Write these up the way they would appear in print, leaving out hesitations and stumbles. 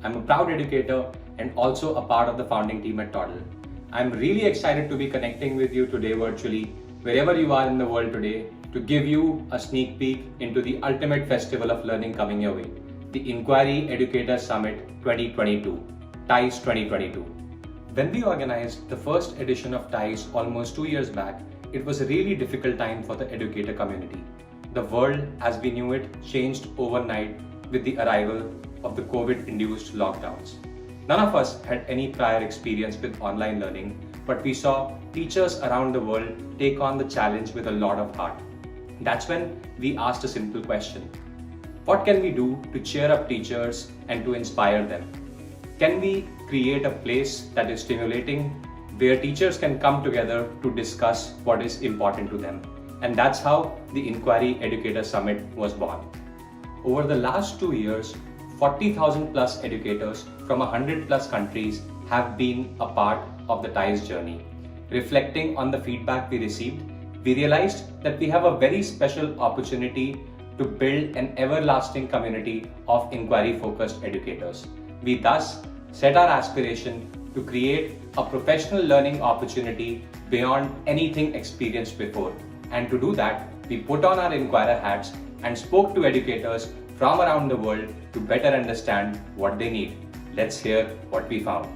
I'm a proud educator and also a part of the founding team at Toddle. I'm really excited to be connecting with you today virtually, wherever you are in the world today, to give you a sneak peek into the ultimate festival of learning coming your way, the Inquiry Educator Summit 2022, TIES 2022. When we organized the first edition of TIES almost 2 years back, it was a really difficult time for the educator community. The world as we knew it changed overnight with the arrival of the COVID-induced lockdowns. None of us had any prior experience with online learning, but we saw teachers around the world take on the challenge with a lot of heart. That's when we asked a simple question. What can we do to cheer up teachers and to inspire them? Can we create a place that is stimulating, where teachers can come together to discuss what is important to them? And that's how the Inquiry Educator Summit was born. Over the last 2 years, 40,000 plus educators from 100 plus countries have been a part of the TIES journey. Reflecting on the feedback we received, we realized that we have a very special opportunity to build an everlasting community of inquiry-focused educators. We thus set our aspiration to create a professional learning opportunity beyond anything experienced before. And to do that, we put on our inquirer hats and spoke to educators from around the world to better understand what they need. Let's hear what we found.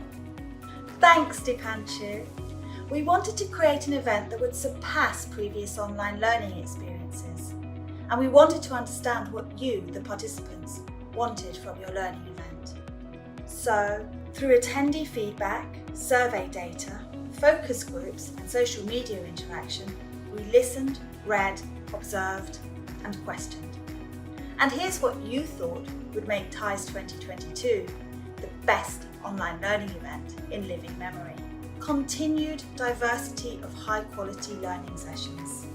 Thanks, Dipanshu. We wanted to create an event that would surpass previous online learning experiences. And we wanted to understand what you, the participants, wanted from your learning event. So, through attendee feedback, survey data, focus groups, and social media interaction, we listened, read, observed, and questioned. And here's what you thought would make TIES 2022 the best online learning event in living memory. Continued diversity of high-quality learning sessions.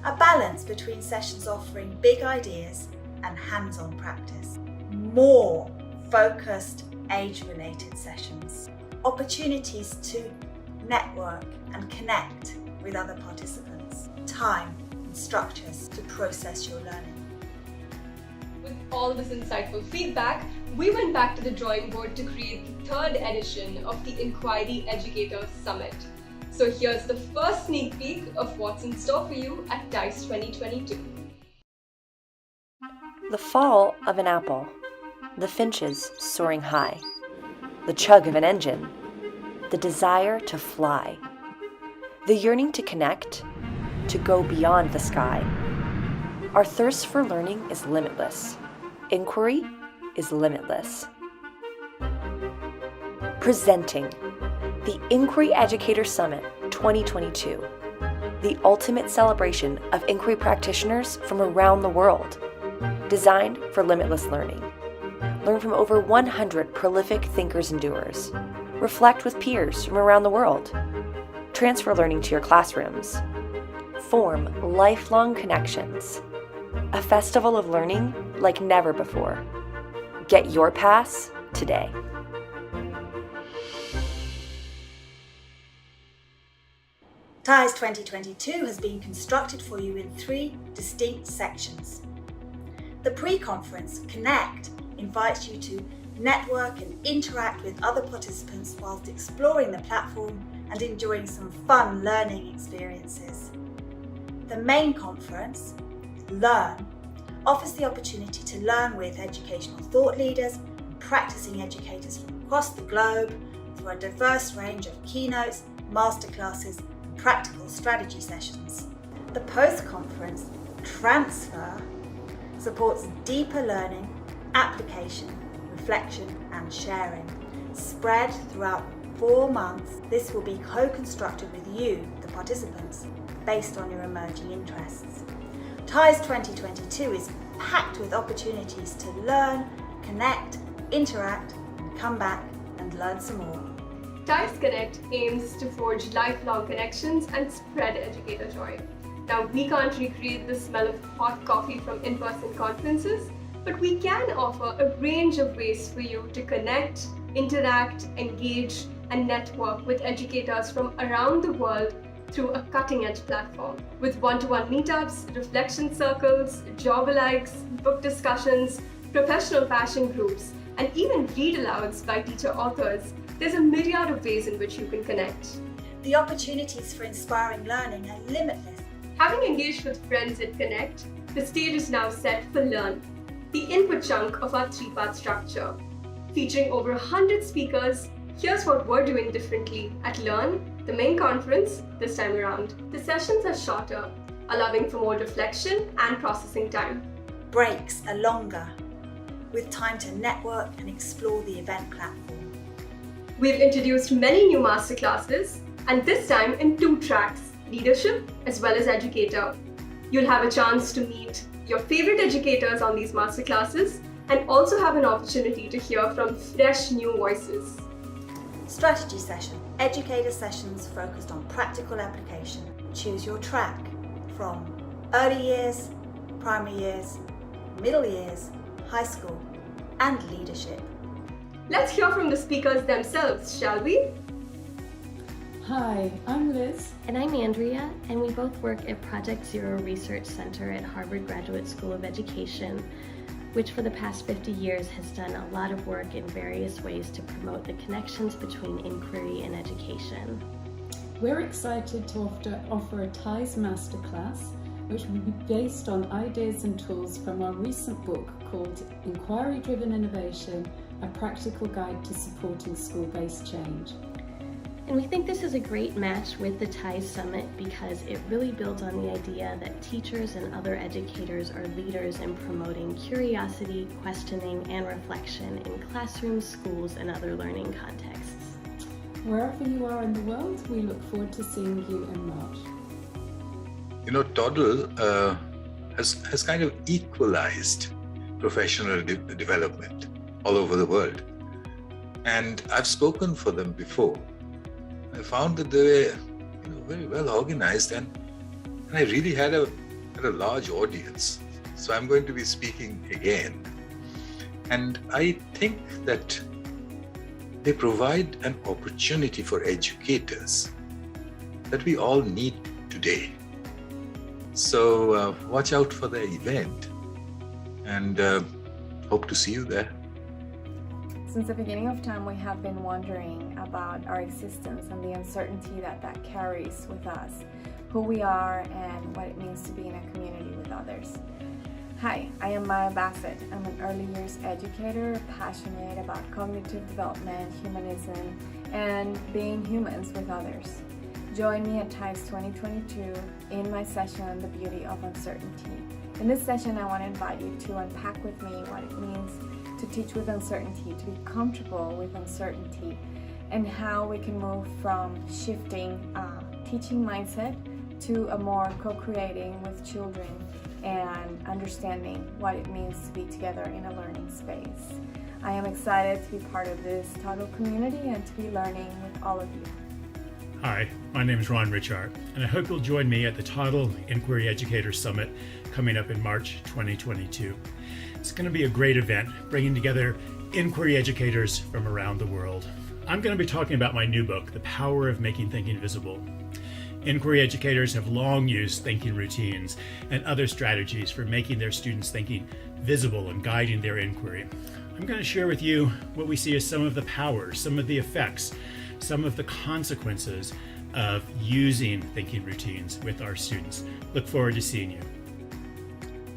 A balance between sessions offering big ideas and hands-on practice. More focused, age-related sessions. Opportunities to network and connect with other participants. Time and structures to process your learning. With all this insightful feedback, we went back to the drawing board to create the third edition of the Inquiry Educator Summit. So here's the first sneak peek of what's in store for you at TIES 2022. The fall of an apple, the finches soaring high, the chug of an engine, the desire to fly, the yearning to connect, to go beyond the sky. Our thirst for learning is limitless. Inquiry is limitless. Presenting the Inquiry Educator Summit 2022, the ultimate celebration of inquiry practitioners from around the world, designed for limitless learning. Learn from over 100 prolific thinkers and doers. Reflect with peers from around the world. Transfer learning to your classrooms. Form lifelong connections. A festival of learning like never before. Get your pass today. TIES 2022 has been constructed for you in 3 distinct sections. The pre-conference Connect invites you to network and interact with other participants whilst exploring the platform and enjoying some fun learning experiences. The main conference, Learn, offers the opportunity to learn with educational thought leaders and practicing educators from across the globe through a diverse range of keynotes, masterclasses, and practical strategy sessions. The post-conference, Transfer, supports deeper learning, application, reflection, and sharing. Spread throughout 4 months, this will be co-constructed with you, the participants, based on your emerging interests. TIES 2022 is packed with opportunities to learn, connect, interact, and come back and learn some more. TIES Connect aims to forge lifelong connections and spread educator joy. Now, we can't recreate the smell of hot coffee from in-person conferences, but we can offer a range of ways for you to connect, interact, engage, and network with educators from around the world through a cutting-edge platform. With one-to-one meetups, reflection circles, job alikes, book discussions, professional passion groups, and even read alouds by teacher authors, there's a myriad of ways in which you can connect. The opportunities for inspiring learning are limitless. Having engaged with friends at Connect, the stage is now set for Learn, the input chunk of our three-part structure. Featuring over 100 speakers, here's what we're doing differently at Learn, the main conference, this time around. The sessions are shorter, allowing for more reflection and processing time. Breaks are longer, with time to network and explore the event platform. We've introduced many new masterclasses, and this time in 2 tracks, leadership as well as educator. You'll have a chance to meet your favorite educators on these masterclasses and also have an opportunity to hear from fresh new voices. Strategy session. Educator sessions focused on practical application. Choose your track from early years, primary years, middle years, high school, and leadership. Let's hear from the speakers themselves, shall we? Hi, I'm Liz. And I'm Andrea, and we both work at Project Zero Research Center at Harvard Graduate School of Education, which for the past 50 years has done a lot of work in various ways to promote the connections between inquiry and education. We're excited to offer a TIES Masterclass, which will be based on ideas and tools from our recent book called Inquiry-Driven Innovation, a Practical Guide to Supporting School-Based Change. And we think this is a great match with the TIES Summit because it really builds on the idea that teachers and other educators are leaders in promoting curiosity, questioning, and reflection in classrooms, schools, and other learning contexts. Wherever you are in the world, we look forward to seeing you in March. You know, Toddle has kind of equalized professional development all over the world. And I've spoken for them before. I found that they were very well organized and I really had a large audience. So I'm going to be speaking again. And I think that they provide an opportunity for educators that we all need today. So watch out for the event and hope to see you there. Since the beginning of time, we have been wondering about our existence and the uncertainty that carries with us, who we are, and what it means to be in a community with others. Hi, I am Maya Bassett. I'm an early years educator, passionate about cognitive development, humanism, and being humans with others. Join me at TIES 2022 in my session, The Beauty of Uncertainty. In this session, I want to invite you to unpack with me what it means to teach with uncertainty, to be comfortable with uncertainty, and how we can move from shifting teaching mindset to a more co-creating with children and understanding what it means to be together in a learning space. I am excited to be part of this Toddle community and to be learning with all of you. Hi, my name is Ron Richard, and I hope you'll join me at the Toddle Inquiry Educator Summit coming up in March 2022. It's going to be a great event, bringing together inquiry educators from around the world. I'm going to be talking about my new book, The Power of Making Thinking Visible. Inquiry educators have long used thinking routines and other strategies for making their students' thinking visible and guiding their inquiry. I'm going to share with you what we see as some of the powers, some of the effects, some of the consequences of using thinking routines with our students. Look forward to seeing you.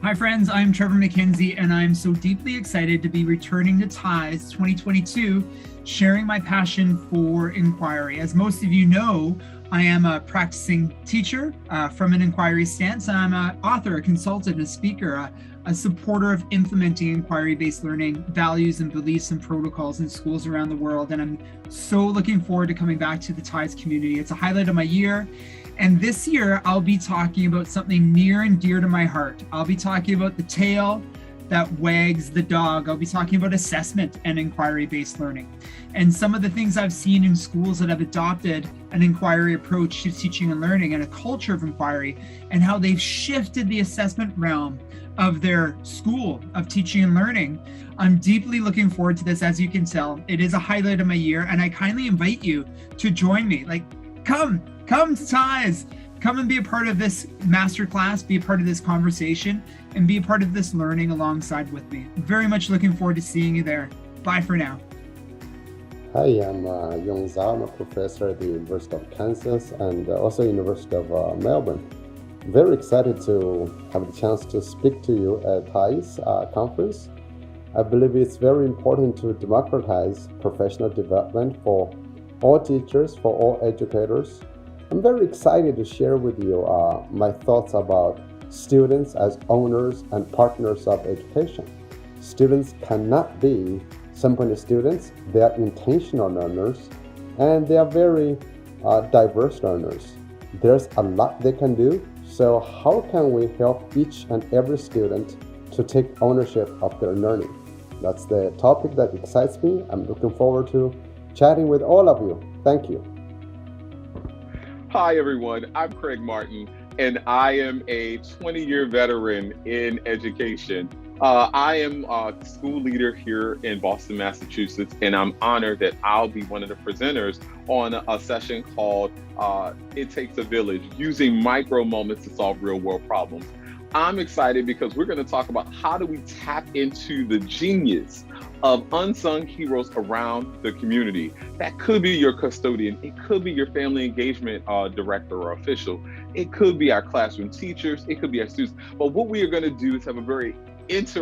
Hi friends, I'm Trevor McKenzie and I'm so deeply excited to be returning to TIES 2022, sharing my passion for inquiry. As most of you know, I am a practicing teacher from an inquiry stance, and I'm an author, a consultant, a speaker, a supporter of implementing inquiry-based learning values and beliefs and protocols in schools around the world. And I'm so looking forward to coming back to the TIES community. It's a highlight of my year. And this year, I'll be talking about something near and dear to my heart. I'll be talking about the tail that wags the dog. I'll be talking about assessment and inquiry-based learning. And some of the things I've seen in schools that have adopted an inquiry approach to teaching and learning and a culture of inquiry, and how they've shifted the assessment realm of their school of teaching and learning. I'm deeply looking forward to this. As you can tell, it is a highlight of my year, and I kindly invite you to join me. Come to TIES. Come and be a part of this masterclass, be a part of this conversation, and be a part of this learning alongside with me. Very much looking forward to seeing you there. Bye for now. Hi, I'm Yong Zhao. I'm a professor at the University of Kansas and also University of Melbourne. Very excited to have the chance to speak to you at TIES conference. I believe it's very important to democratize professional development for all teachers, for all educators. I'm very excited to share with you my thoughts about students as owners and partners of education. Students cannot be simply students. They are intentional learners and they are very diverse learners. There's a lot they can do. So how can we help each and every student to take ownership of their learning? That's the topic that excites me. I'm looking forward to chatting with all of you. Thank you. Hi, everyone. I'm Craig Martin, and I am a 20-year veteran in education. I am a school leader here in Boston, Massachusetts, and I'm honored that I'll be one of the presenters on a session called It Takes a Village, using micro moments to solve real world problems. I'm excited because we're going to talk about how do we tap into the genius of unsung heroes around the community. That could be your custodian. It could be your family engagement director or official. It could be our classroom teachers. It could be our students. But what we are going to do is have a very interesting